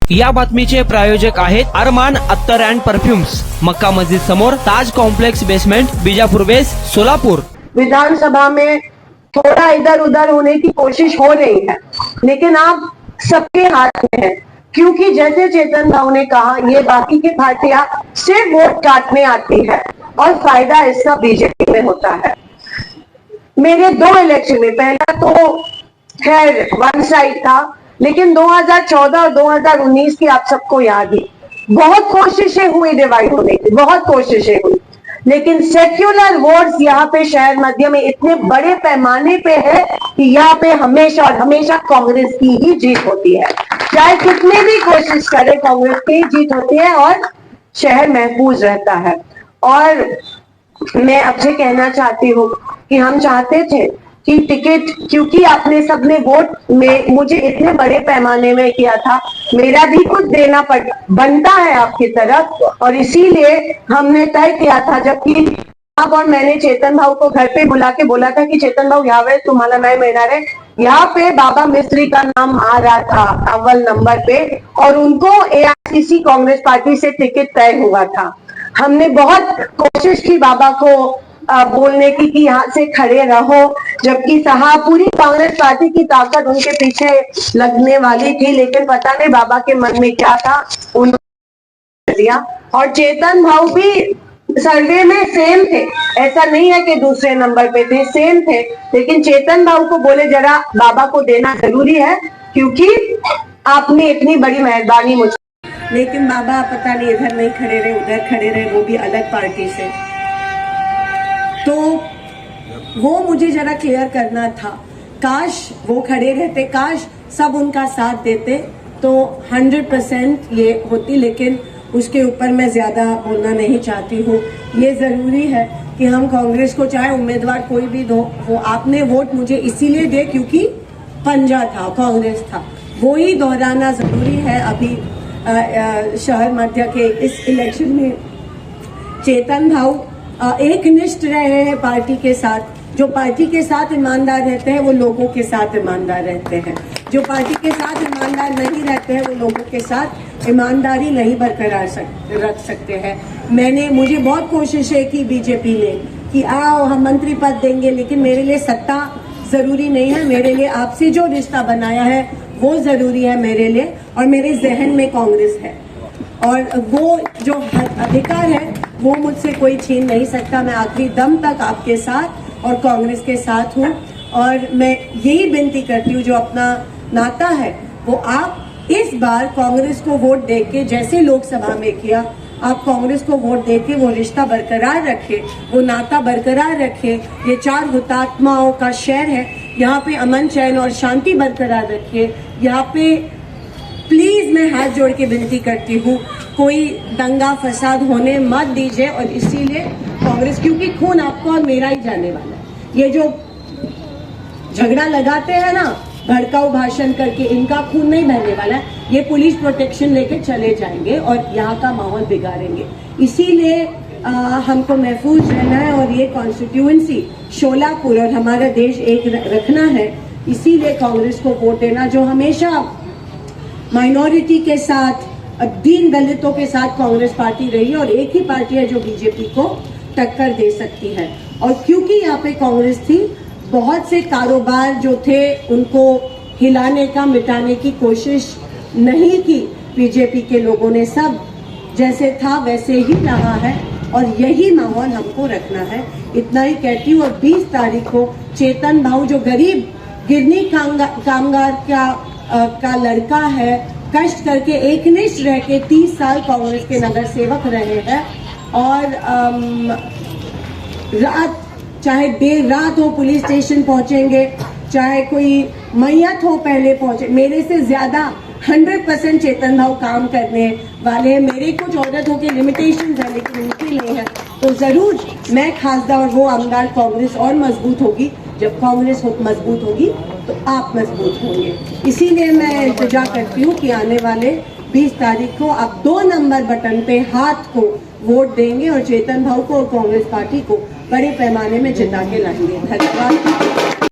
या बातमीचे प्रायोजक आहेत अरमान अत्तर अँड परफ्यूम्स, मक्का मस्जिद समोर, Taj complex basement, Bijapur west, Solapur. विधानसभा में थोड़ा इधर उधर होने की कोशिश हो रही है, लेकिन आप सबके हाथ में है, क्योंकि जैसे चेतन भाव ने कहा, ये बाकी की पार्टियां सिर्फ वोट काटने आती है और फायदा इसका बीजेपी में होता है। मेरे 2 इलेक्शन में, पहला तो खैर वन साइड था, लेकिन 2014 और 2019 की आप सबको याद ही, बहुत कोशिशें हुई डिवाइड होने की, बहुत कोशिशें हुई, लेकिन सेक्युलर वोट्स यहाँ पे शहर मध्य में इतने बड़े पैमाने पे है कि यहाँ पे हमेशा और हमेशा कांग्रेस की ही जीत होती है। चाहे कितने भी कोशिश करे, कांग्रेस की जीत होती है और शहर महफूज रहता है। और मैं आपसे कहना चाहती हूँ कि हम चाहते थे कि टिकट, क्योंकि आपने सबने वोट में मुझे इतने बड़े पैमाने में किया था, मेरा भी कुछ देना बनता है आपकी तरफ, और इसीलिए हमने तय किया था, जबकि आप और मैंने चेतन भाव को घर पे बुला के बोला था कि चेतन भाव यहाँ पे तुम्हारा मैं मिलना रहे, यहाँ पे बाबा मिस्त्री का नाम आ रहा था अव्वल नंबर पे, और उनको एआईसीसी कांग्रेस पार्टी से टिकट तय हुआ था। हमने बहुत कोशिश की बाबा को बोलने की कि यहाँ से खड़े रहो, जबकि साहब पूरी कांग्रेस पार्टी की ताकत उनके पीछे लगने वाली थी, लेकिन पता नहीं बाबा के मन में क्या था, उन्होंने दिया। और चेतन भाव भी सर्वे में सेम थे, ऐसा नहीं है कि दूसरे नंबर पे थे, सेम थे, लेकिन चेतन भाव को बोले जरा बाबा को देना जरूरी है, क्योंकि आपने इतनी बड़ी मेहरबानी मुझे। लेकिन बाबा पता नहीं इधर नहीं खड़े रहे, उधर खड़े रहे, वो भी अलग पार्टी से। तो वो मुझे जरा क्लियर करना था, काश वो खड़े रहते, काश सब उनका साथ देते तो 100% ये होती, लेकिन उसके ऊपर मैं ज्यादा बोलना नहीं चाहती हूँ। ये जरूरी है कि हम कांग्रेस को, चाहे उम्मीदवार कोई भी दो, वो आपने वोट मुझे इसीलिए दे क्योंकि पंजा था, कांग्रेस था, वो ही दोहराना जरूरी है। अभी शहर मध्य के इस इलेक्शन में चेतन भाव एक निष्ठ रहे हैं पार्टी के साथ। जो पार्टी के साथ ईमानदार रहते हैं वो लोगों के साथ ईमानदार रहते हैं, जो पार्टी के साथ ईमानदार नहीं रहते हैं वो लोगों के साथ ईमानदारी नहीं बरकरार रख सकते हैं। मुझे बहुत कोशिशें की बीजेपी ने कि आओ हम मंत्री पद देंगे, लेकिन मेरे लिए सत्ता जरूरी नहीं है, मेरे लिए आपसे जो रिश्ता बनाया है वो जरूरी है मेरे लिए, और मेरे जहन में कांग्रेस है, और वो जो अधिकार है वो मुझसे कोई छीन नहीं सकता। मैं आखिरी दम तक आपके साथ और कांग्रेस के साथ हूँ, और मैं यही विनती करती हूँ, जो अपना नाता है वो आप इस बार कांग्रेस को वोट देके, जैसे लोकसभा में किया, आप कांग्रेस को वोट देके वो रिश्ता बरकरार रखे, वो नाता बरकरार रखे। ये 4 हुतात्माओं का शहर है, यहाँ पे अमन चैन और शांति बरकरार रखिए। यहाँ पे प्लीज मैं हाथ जोड़ के विनती करती हूँ, कोई दंगा फसाद होने मत दीजिए। और इसीलिए कांग्रेस, क्योंकि खून आपका और मेरा ही जाने वाला है। ये जो झगड़ा लगाते हैं ना भड़काऊ भाषण करके, इनका खून नहीं बहने वाला है, ये पुलिस प्रोटेक्शन लेके चले जाएंगे और यहाँ का माहौल बिगाड़ेंगे। इसीलिए हमको महफूज रहना है, और ये कॉन्स्टिट्यूएंसी शोलापुर और हमारा देश एक रखना है। इसीलिए कांग्रेस को वोट देना, जो हमेशा माइनॉरिटी के साथ, दीन दलितों के साथ कांग्रेस पार्टी रही है, और एक ही पार्टी है जो बीजेपी को टक्कर दे सकती है। और क्योंकि यहाँ पे कांग्रेस थी, बहुत से कारोबार जो थे उनको हिलाने का, मिटाने की कोशिश नहीं की बीजेपी के लोगों ने, सब जैसे था वैसे ही रहा है, और यही माहौल हमको रखना है। इतना ही कहती हूँ। और 20 तारीख को चेतन भाव, जो गरीब गिरनी कामगार का लड़का है, कष्ट करके एकनिष्ठ रह के 30 साल कांग्रेस के नगर सेवक रहे हैं, और रात, चाहे देर रात हो पुलिस स्टेशन पहुंचेंगे, चाहे कोई मैयत हो पहले पहुंचे। मेरे से ज्यादा 100% चेतन भाव काम करने वाले हैं। मेरे कुछ औरतों के लिमिटेशंस है, लेकिन उनकी नहीं है। तो जरूर मैं खासदार और वो आमदार, कांग्रेस और मजबूत होगी। जब कांग्रेस मजबूत होगी तो आप मजबूत होंगे। इसीलिए मैं इंतजार करती हूँ कि आने वाले 20 तारीख को आप 2 नंबर बटन पे हाथ को वोट देंगे, और चेतन भाव को और कांग्रेस पार्टी को बड़े पैमाने में जिता के लाएंगे। धन्यवाद।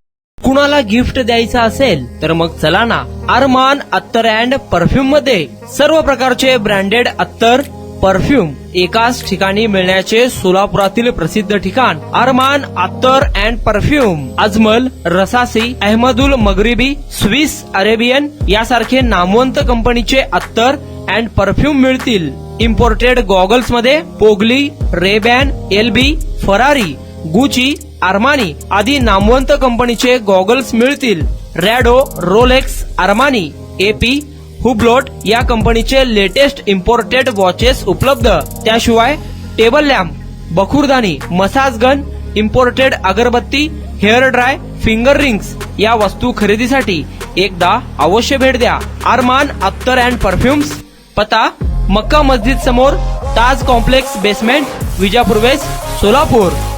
कुणाला गिफ्ट द्यायचं असेल तर मग चला ना अरमान अत्तर अँड परफ्यूम मध्ये सर्व प्रकारचे ब्रँडेड अत्तर परफ्यूम एकाच ठिकाणी मिळण्याचे सोलापुरातील प्रसिद्ध ठिकाण Armaan attar and perfume. Ajmal, Rasasi, Ahmed Al Maghribi, Swiss Arabian यासारखे नामवंत कंपनीचे अत्तर अँड परफ्यूम मिळतील. इम्पोर्टेड गॉगल्स मध्ये पोगली, Ray Ban, LB, Ferrari, Gucci, Armani आदी नामवंत कंपनीचे गॉगल्स मिळतील. रॅडो, रोलेक्स, आर्मानी, एपी, हुब्लोट या कंपनीचे लेटेस्ट इम्पोर्टेड वॉचेस उपलब्ध. त्याशिवाय टेबल लॅम्प, बखुरदानी, massage gun, imported agarbatti, hair dry, finger rings या वस्तू खरेदीसाठी एकदा अवश्य भेट द्या अरमान अत्तर अँड परफ्युम्स. पता मक्का मस्जिद समोर, Taj complex basement, Vijapur west, Solapur.